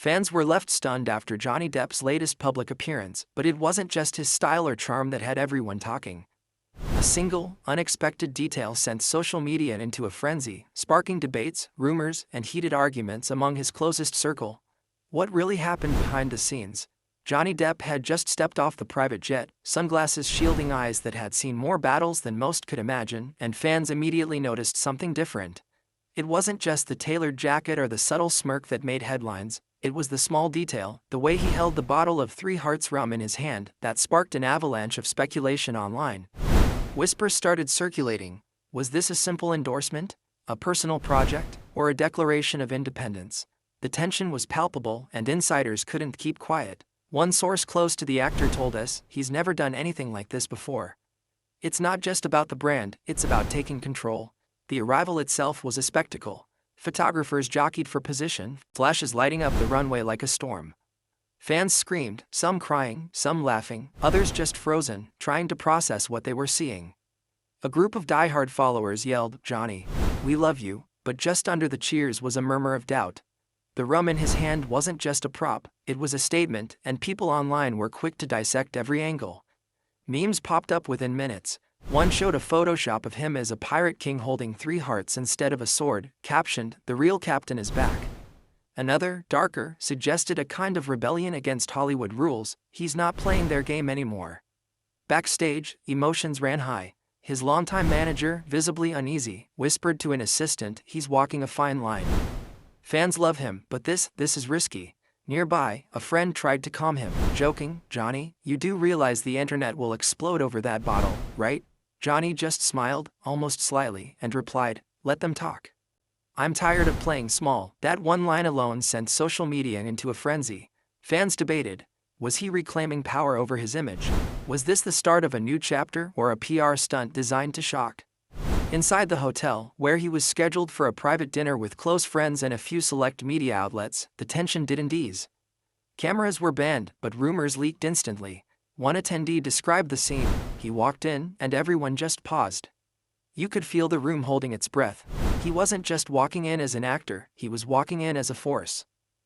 Fans were left stunned after Johnny Depp's latest public appearance, but it wasn't just his style or charm that had everyone talking. A single, unexpected detail sent social media into a frenzy, sparking debates, rumors, and heated arguments among his closest circle. What really happened behind the scenes? Johnny Depp had just stepped off the private jet, sunglasses shielding eyes that had seen more battles than most could imagine, and fans immediately noticed something different. It wasn't just the tailored jacket or the subtle smirk that made headlines, it was the small detail, the way he held the bottle of Three Hearts rum in his hand, that sparked an avalanche of speculation online. Whispers started circulating. Was this a simple endorsement, a personal project, or a declaration of independence? The tension was palpable, and insiders couldn't keep quiet. One source close to the actor told us, he's never done anything like this before. It's not just about the brand, it's about taking control. The arrival itself was a spectacle. Photographers jockeyed for position, flashes lighting up the runway like a storm. Fans screamed, some crying, some laughing, others just frozen, trying to process what they were seeing. A group of diehard followers yelled, "Johnny, we love you," but just under the cheers was a murmur of doubt. The rum in his hand wasn't just a prop, it was a statement, and people online were quick to dissect every angle. Memes popped up within minutes. One showed a Photoshop of him as a pirate king holding 3 hearts instead of a sword, captioned, "The real captain is back." Another, darker, suggested a kind of rebellion against Hollywood rules, he's not playing their game anymore. Backstage, emotions ran high. His longtime manager, visibly uneasy, whispered to an assistant, "He's walking a fine line. Fans love him, but this is risky." Nearby, a friend tried to calm him, joking, "Johnny, you do realize the internet will explode over that bottle, right?" Johnny just smiled, almost slyly, and replied, "Let them talk. I'm tired of playing small." That one line alone sent social media into a frenzy. Fans debated, was he reclaiming power over his image? Was this the start of a new chapter or a PR stunt designed to shock? Inside the hotel, where he was scheduled for a private dinner with close friends and a few select media outlets, the tension didn't ease. Cameras were banned, but rumors leaked instantly. One attendee described the scene, "He walked in, and everyone just paused. You could feel the room holding its breath. He wasn't just walking in as an actor, he was walking in as a force."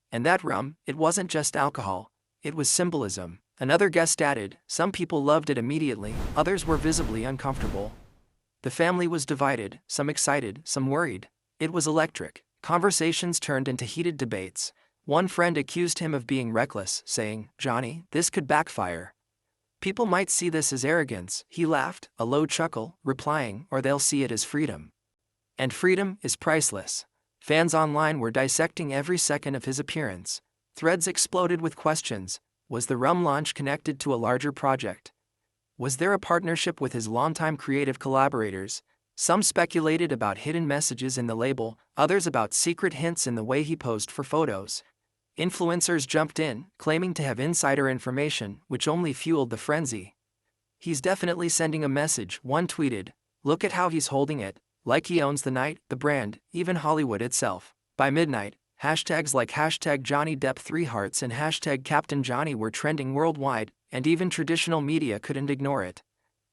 And that rum, it wasn't just alcohol, it was symbolism. Another guest added, "Some people loved it immediately, others were visibly uncomfortable. The family was divided, some excited, some worried. It was electric. Conversations turned into heated debates. One friend accused him of being reckless, saying, "Johnny, this could backfire. People might see this as arrogance." He laughed, a low chuckle, replying, "Or they'll see it as freedom. And freedom is priceless." Fans online were dissecting every second of his appearance. Threads exploded with questions. Was the rum launch connected to a larger project? Was there a partnership with his longtime creative collaborators? Some speculated about hidden messages in the label, others about secret hints in the way he posed for photos. Influencers jumped in, claiming to have insider information, which only fueled the frenzy. "He's definitely sending a message," one tweeted. "Look at how he's holding it, like he owns the night, the brand, even Hollywood itself." By midnight, hashtags like #Johnny Depp 3 Hearts and #Captain Johnny were trending worldwide, and even traditional media couldn't ignore it.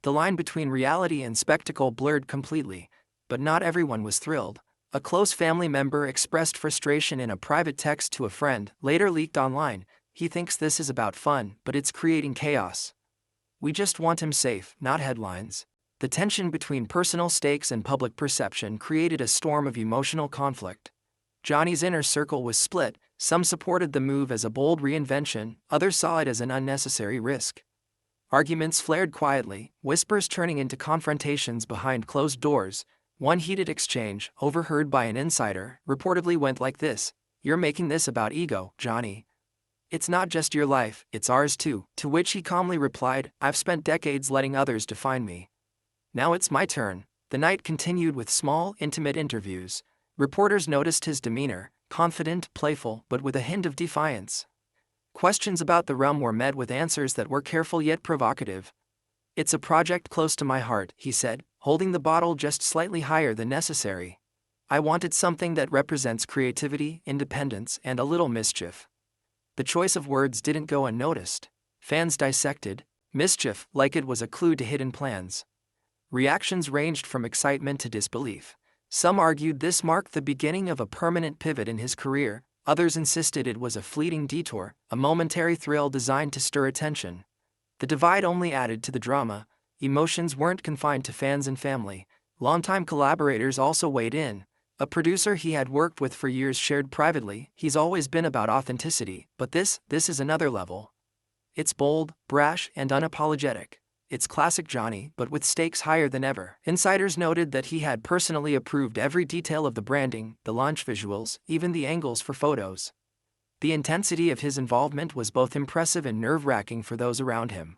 The line between reality and spectacle blurred completely, but not everyone was thrilled. A close family member expressed frustration in a private text to a friend, later leaked online. "He thinks this is about fun, but it's creating chaos. We just want him safe, not headlines." The tension between personal stakes and public perception created a storm of emotional conflict. Johnny's inner circle was split. Some supported the move as a bold reinvention, others saw it as an unnecessary risk. Arguments flared quietly, whispers turning into confrontations behind closed doors. One heated exchange, overheard by an insider, reportedly went like this: "You're making this about ego, Johnny. It's not just your life, it's ours too." To which he calmly replied, "I've spent decades letting others define me. Now it's my turn." The night continued with small, intimate interviews. Reporters noticed his demeanor, confident, playful, but with a hint of defiance. Questions about the rum were met with answers that were careful yet provocative. "It's a project close to my heart," he said, holding the bottle just slightly higher than necessary. "I wanted something that represents creativity, independence, and a little mischief." The choice of words didn't go unnoticed. Fans dissected mischief like it was a clue to hidden plans. Reactions ranged from excitement to disbelief. Some argued this marked the beginning of a permanent pivot in his career, Others insisted it was a fleeting detour, a momentary thrill designed to stir attention. The divide only added to the drama. Emotions weren't confined to fans and family. Longtime collaborators also weighed in. A producer he had worked with for years shared privately, "He's always been about authenticity, but this is another level. It's bold, brash, and unapologetic. It's classic Johnny, but with stakes higher than ever." Insiders noted that he had personally approved every detail of the branding, the launch visuals, even the angles for photos. The intensity of his involvement was both impressive and nerve-wracking for those around him.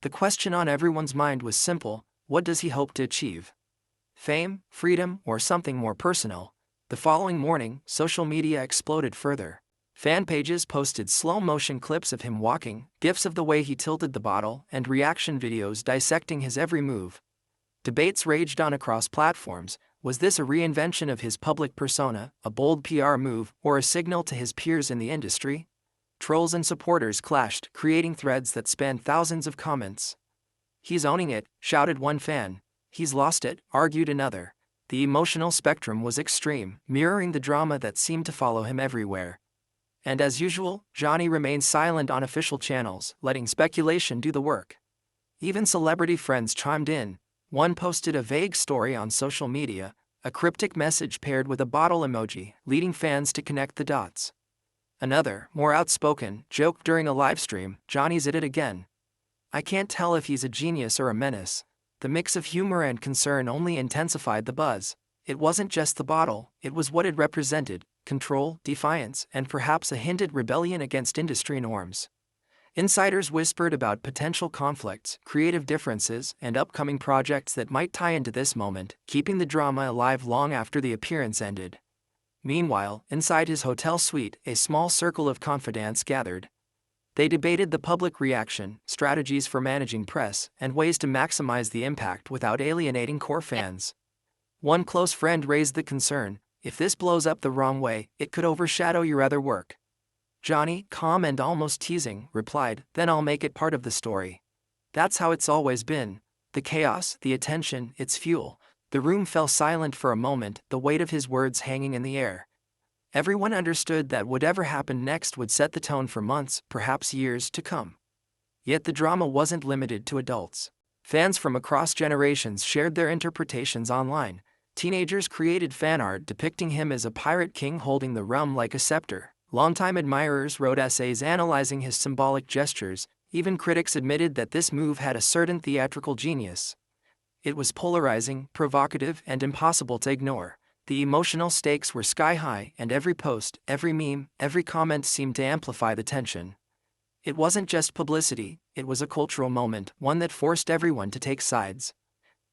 The question on everyone's mind was simple: what does he hope to achieve? Fame, freedom, or something more personal? The following morning, social media exploded further. Fan pages posted slow-motion clips of him walking, gifs of the way he tilted the bottle, and reaction videos dissecting his every move. Debates raged on across platforms. Was this a reinvention of his public persona, a bold PR move, or a signal to his peers in the industry? Trolls and supporters clashed, creating threads that spanned thousands of comments. "He's owning it," shouted one fan. "He's lost it," argued another. The emotional spectrum was extreme, mirroring the drama that seemed to follow him everywhere. And as usual, Johnny remained silent on official channels, letting speculation do the work. Even celebrity friends chimed in. One posted a vague story on social media, a cryptic message paired with a bottle emoji, leading fans to connect the dots. Another, more outspoken, joked during a livestream, "Johnny's at it again. I can't tell if he's a genius or a menace." The mix of humor and concern only intensified the buzz. It wasn't just the bottle, it was what it represented: control, defiance, and perhaps a hinted rebellion against industry norms. Insiders whispered about potential conflicts, creative differences, and upcoming projects that might tie into this moment, keeping the drama alive long after the appearance ended. Meanwhile, inside his hotel suite, a small circle of confidants gathered. They debated the public reaction, strategies for managing press, and ways to maximize the impact without alienating core fans. One close friend raised the concern: if this blows up the wrong way, it could overshadow your other work. Johnny, calm and almost teasing, replied, "Then I'll make it part of the story." That's how it's always been. The chaos, the attention, its fuel. The room fell silent for a moment, the weight of his words hanging in the air. Everyone understood that whatever happened next would set the tone for months, perhaps years, to come. Yet the drama wasn't limited to adults. Fans from across generations shared their interpretations online. Teenagers created fan art depicting him as a pirate king holding the realm like a scepter. Longtime admirers wrote essays analyzing his symbolic gestures. Even critics admitted that this move had a certain theatrical genius. It was polarizing, provocative, and impossible to ignore. The emotional stakes were sky-high, and every post, every meme, every comment seemed to amplify the tension. It wasn't just publicity, it was a cultural moment, one that forced everyone to take sides.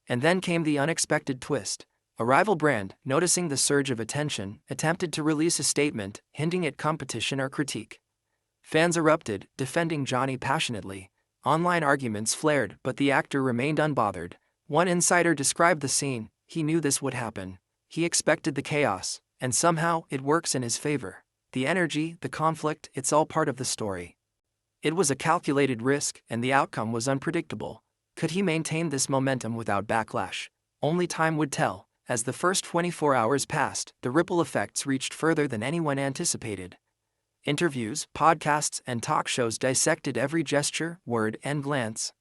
And then came the unexpected twist. A rival brand, noticing the surge of attention, attempted to release a statement, hinting at competition or critique. Fans erupted, defending Johnny passionately. Online arguments flared, but the actor remained unbothered. One insider described the scene: "He knew this would happen. He expected the chaos, and somehow it works in his favor. The energy, the conflict, it's all part of the story." It was a calculated risk, and the outcome was unpredictable. Could he maintain this momentum without backlash? Only time would tell. As the first 24 hours passed, the ripple effects reached further than anyone anticipated. Interviews, podcasts, and talk shows dissected every gesture, word, and glance.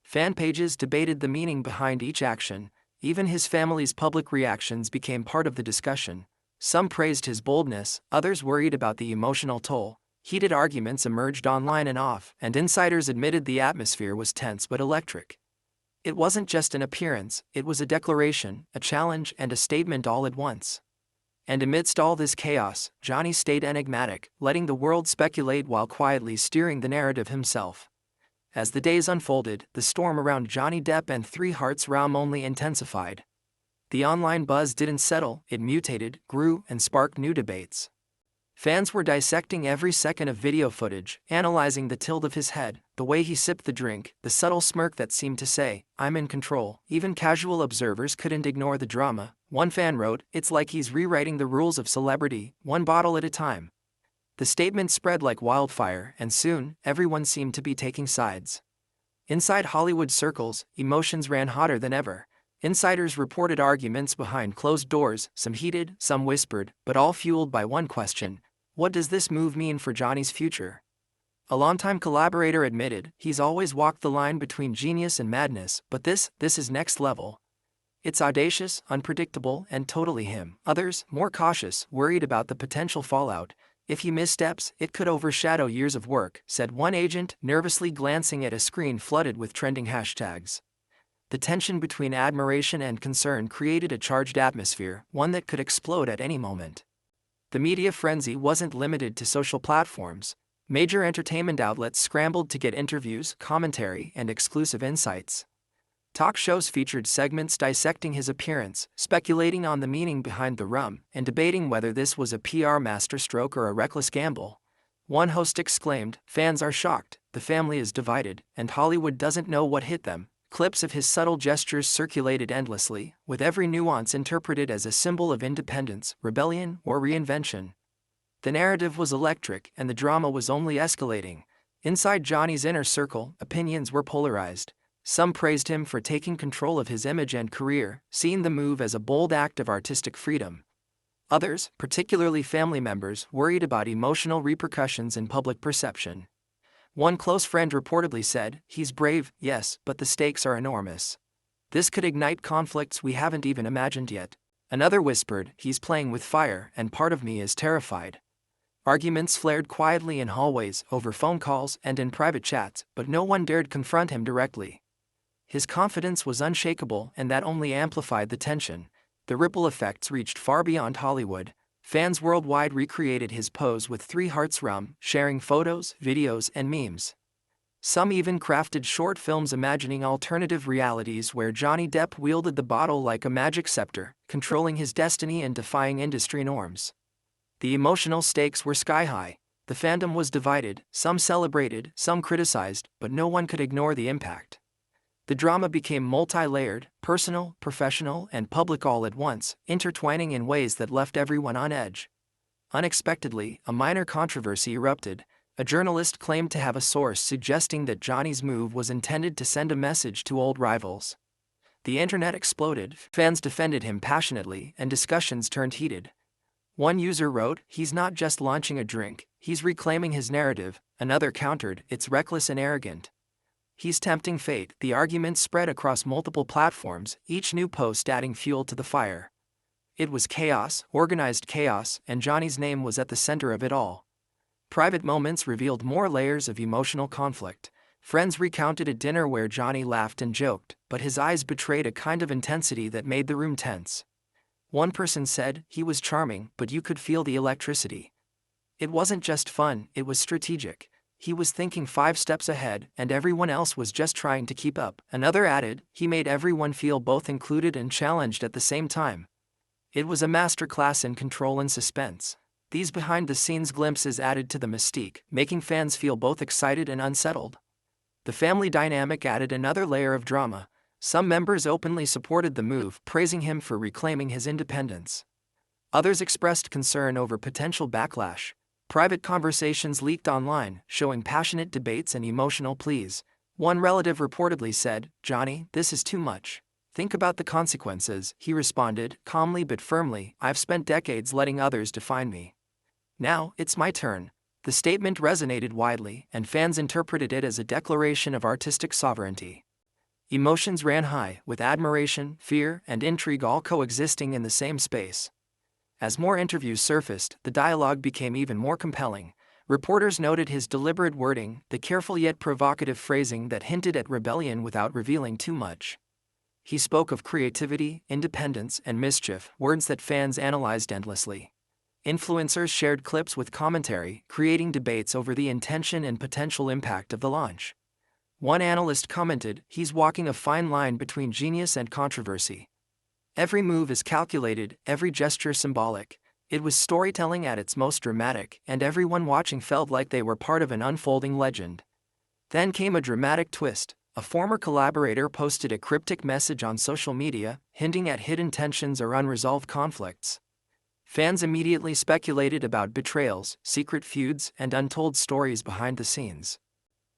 Fan pages debated the meaning behind each action. Even his family's public reactions became part of the discussion. Some praised his boldness, others worried about the emotional toll. Heated arguments emerged online and off, and insiders admitted the atmosphere was tense but electric. It wasn't just an appearance, it was a declaration, a challenge, and a statement all at once. And amidst all this chaos, Johnny stayed enigmatic, letting the world speculate while quietly steering the narrative himself. As the days unfolded, the storm around Johnny Depp and Three Hearts realm only intensified. The online buzz didn't settle, it mutated, grew, and sparked new debates. Fans were dissecting every second of video footage, analyzing the tilt of his head, the way he sipped the drink, the subtle smirk that seemed to say, "I'm in control." Even casual observers couldn't ignore the drama. One fan wrote, "It's like he's rewriting the rules of celebrity, one bottle at a time." The statement spread like wildfire, and soon, everyone seemed to be taking sides. Inside Hollywood circles, emotions ran hotter than ever. Insiders reported arguments behind closed doors, some heated, some whispered, but all fueled by one question: What does this move mean for Johnny's future? A longtime collaborator admitted he's always walked the line between genius and madness, but this is next level. It's audacious, unpredictable, and totally him. Others, more cautious, worried about the potential fallout. If he missteps, it could overshadow years of work, said one agent, nervously glancing at a screen flooded with trending hashtags. The tension between admiration and concern created a charged atmosphere, one that could explode at any moment. The media frenzy wasn't limited to social platforms. Major entertainment outlets scrambled to get interviews, commentary, and exclusive insights. Talk shows featured segments dissecting his appearance, speculating on the meaning behind the rum, and debating whether this was a PR masterstroke or a reckless gamble. One host exclaimed, "Fans are shocked, the family is divided, and Hollywood doesn't know what hit them." Clips of his subtle gestures circulated endlessly, with every nuance interpreted as a symbol of independence, rebellion, or reinvention. The narrative was electric, and the drama was only escalating. Inside Johnny's inner circle, opinions were polarized. Some praised him for taking control of his image and career, seeing the move as a bold act of artistic freedom. Others, particularly family members, worried about emotional repercussions in public perception. One close friend reportedly said, "He's brave, yes, but the stakes are enormous. This could ignite conflicts we haven't even imagined yet." Another whispered, "He's playing with fire, and part of me is terrified." Arguments flared quietly in hallways, over phone calls, and in private chats, but no one dared confront him directly. His confidence was unshakable, and that only amplified the tension. The ripple effects reached far beyond Hollywood. Fans worldwide recreated his pose with 3 Hearts rum, sharing photos, videos, and memes. Some even crafted short films imagining alternative realities where Johnny Depp wielded the bottle like a magic scepter, controlling his destiny and defying industry norms. The emotional stakes were sky-high. The fandom was divided, some celebrated, some criticized, but no one could ignore the impact. The drama became multi-layered, personal, professional, and public all at once, intertwining in ways that left everyone on edge. Unexpectedly, a minor controversy erupted. A journalist claimed to have a source suggesting that Johnny's move was intended to send a message to old rivals. The internet exploded, fans defended him passionately, and discussions turned heated. One user wrote, "He's not just launching a drink, he's reclaiming his narrative." Another countered, "It's reckless and arrogant. He's tempting fate." The argument spread across multiple platforms, each new post adding fuel to the fire. It was chaos, organized chaos, and Johnny's name was at the center of it all. Private moments revealed more layers of emotional conflict. Friends recounted a dinner where Johnny laughed and joked, but his eyes betrayed a kind of intensity that made the room tense. One person said, "He was charming, but you could feel the electricity. It wasn't just fun, it was strategic. He was thinking 5 steps ahead, and everyone else was just trying to keep up." Another added, "He made everyone feel both included and challenged at the same time. It was a masterclass in control and suspense." These behind-the-scenes glimpses added to the mystique, making fans feel both excited and unsettled. The family dynamic added another layer of drama. Some members openly supported the move, praising him for reclaiming his independence. Others expressed concern over potential backlash. Private conversations leaked online, showing passionate debates and emotional pleas. One relative reportedly said, "Johnny, this is too much. Think about the consequences." He responded, calmly but firmly, "I've spent decades letting others define me. Now, it's my turn." The statement resonated widely, and fans interpreted it as a declaration of artistic sovereignty. Emotions ran high, with admiration, fear, and intrigue all coexisting in the same space. As more interviews surfaced, the dialogue became even more compelling. Reporters noted his deliberate wording, the careful yet provocative phrasing that hinted at rebellion without revealing too much. He spoke of creativity, independence, and mischief, words that fans analyzed endlessly. Influencers shared clips with commentary, creating debates over the intention and potential impact of the launch. One analyst commented, "He's walking a fine line between genius and controversy. Every move is calculated, every gesture symbolic." It was storytelling at its most dramatic, and everyone watching felt like they were part of an unfolding legend. Then came a dramatic twist. A former collaborator posted a cryptic message on social media, hinting at hidden tensions or unresolved conflicts. Fans immediately speculated about betrayals, secret feuds, and untold stories behind the scenes.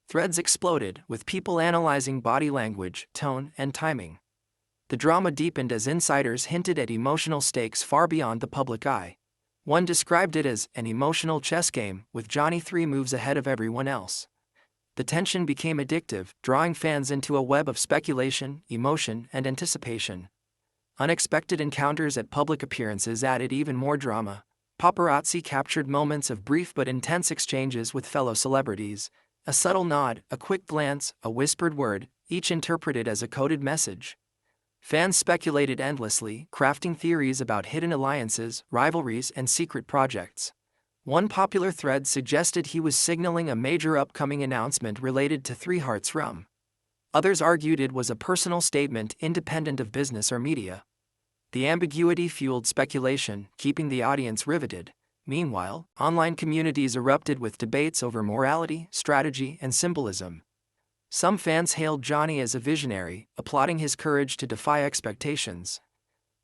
Threads exploded, with people analyzing body language, tone, and timing. The drama deepened as insiders hinted at emotional stakes far beyond the public eye. One described it as an emotional chess game, with Johnny 3 moves ahead of everyone else. The tension became addictive, drawing fans into a web of speculation, emotion, and anticipation. Unexpected encounters at public appearances added even more drama. Paparazzi captured moments of brief but intense exchanges with fellow celebrities. A subtle nod, a quick glance, a whispered word, each interpreted as a coded message. Fans speculated endlessly, crafting theories about hidden alliances, rivalries, and secret projects. One popular thread suggested he was signaling a major upcoming announcement related to Three Hearts Rum. Others argued it was a personal statement independent of business or media. The ambiguity fueled speculation, keeping the audience riveted. Meanwhile, online communities erupted with debates over morality, strategy, and symbolism. Some fans hailed Johnny as a visionary, applauding his courage to defy expectations.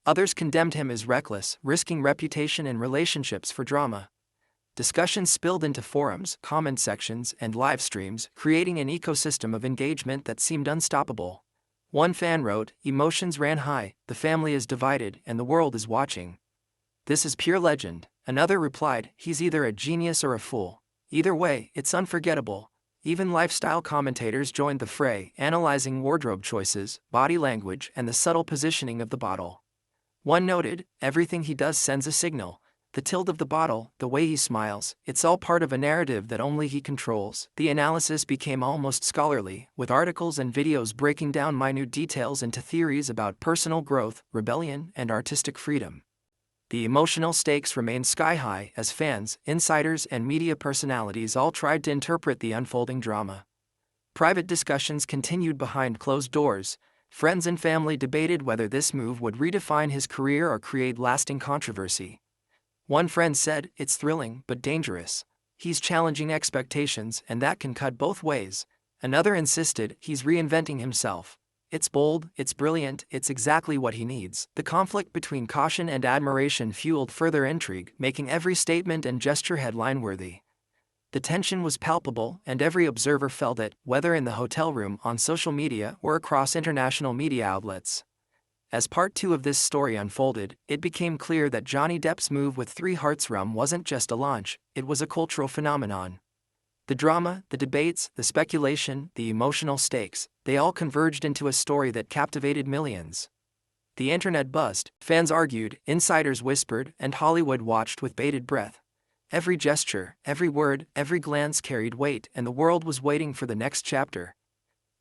Others condemned him as reckless, risking reputation and relationships for drama. Discussions spilled into forums, comment sections, and live streams, creating an ecosystem of engagement that seemed unstoppable. One fan wrote, "Emotions ran high, the family is divided, and the world is watching. This is pure legend." Another replied, "He's either a genius or a fool. Either way, it's unforgettable." Even lifestyle commentators joined the fray, analyzing wardrobe choices, body language, and the subtle positioning of the bottle. One noted, "Everything he does sends a signal. The tilt of the bottle, the way he smiles, it's all part of a narrative that only he controls." The analysis became almost scholarly, with articles and videos breaking down minute details into theories about personal growth, rebellion, and artistic freedom. The emotional stakes remained sky-high as fans, insiders, and media personalities all tried to interpret the unfolding drama. Private discussions continued behind closed doors. Friends and family debated whether this move would redefine his career or create lasting controversy. One friend said, "It's thrilling but dangerous. He's challenging expectations, and that can cut both ways." Another insisted, "He's reinventing himself. It's bold, it's brilliant, it's exactly what he needs." The conflict between caution and admiration fueled further intrigue, making every statement and gesture headline-worthy. The tension was palpable, and every observer felt it, whether in the hotel room, on social media, or across international media outlets. As part 2 of this story unfolded, it became clear that Johnny Depp's move with Three Hearts Rum wasn't just a launch, it was a cultural phenomenon. The drama, the debates, the speculation, the emotional stakes, they all converged into a story that captivated millions. The internet buzzed, fans argued, insiders whispered, and Hollywood watched with bated breath. Every gesture, every word, every glance carried weight, and the world was waiting for the next chapter.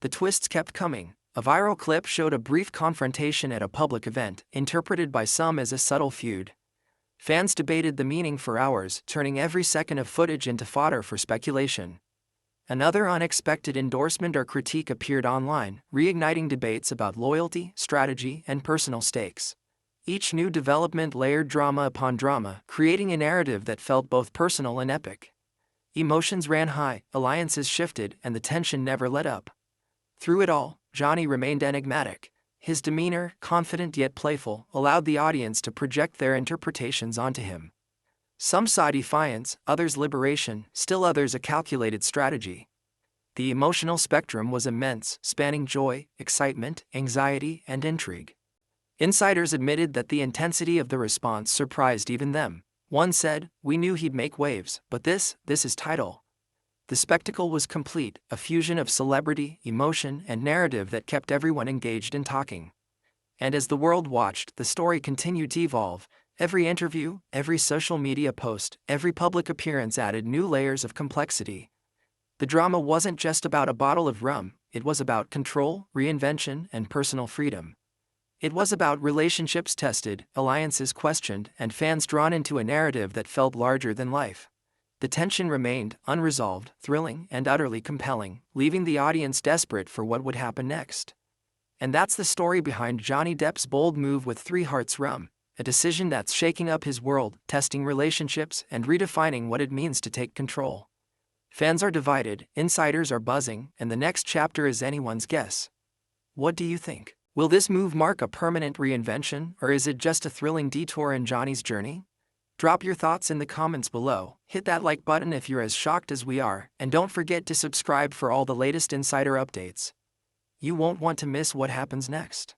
The twists kept coming. A viral clip showed a brief confrontation at a public event, interpreted by some as a subtle feud. Fans debated the meaning for hours, turning every second of footage into fodder for speculation. Another unexpected endorsement or critique appeared online, reigniting debates about loyalty, strategy, and personal stakes. Each new development layered drama upon drama, creating a narrative that felt both personal and epic. Emotions ran high, alliances shifted, and the tension never let up. Through it all, Johnny remained enigmatic. His demeanor, confident yet playful, allowed the audience to project their interpretations onto him. Some saw defiance, others liberation, still others a calculated strategy. The emotional spectrum was immense, spanning joy, excitement, anxiety, and intrigue. Insiders admitted that the intensity of the response surprised even them. One said, "We knew he'd make waves, but this is tidal." The spectacle was complete, a fusion of celebrity, emotion, and narrative that kept everyone engaged and talking. And as the world watched, the story continued to evolve. Every interview, every social media post, every public appearance added new layers of complexity. The drama wasn't just about a bottle of rum, it was about control, reinvention, and personal freedom. It was about relationships tested, alliances questioned, and fans drawn into a narrative that felt larger than life. The tension remained, unresolved, thrilling, and utterly compelling, leaving the audience desperate for what would happen next. And that's the story behind Johnny Depp's bold move with Three Hearts Rum, a decision that's shaking up his world, testing relationships, and redefining what it means to take control. Fans are divided, insiders are buzzing, and the next chapter is anyone's guess. What do you think? Will this move mark a permanent reinvention, or is it just a thrilling detour in Johnny's journey? Drop your thoughts in the comments below, hit that like button if you're as shocked as we are, and don't forget to subscribe for all the latest insider updates. You won't want to miss what happens next.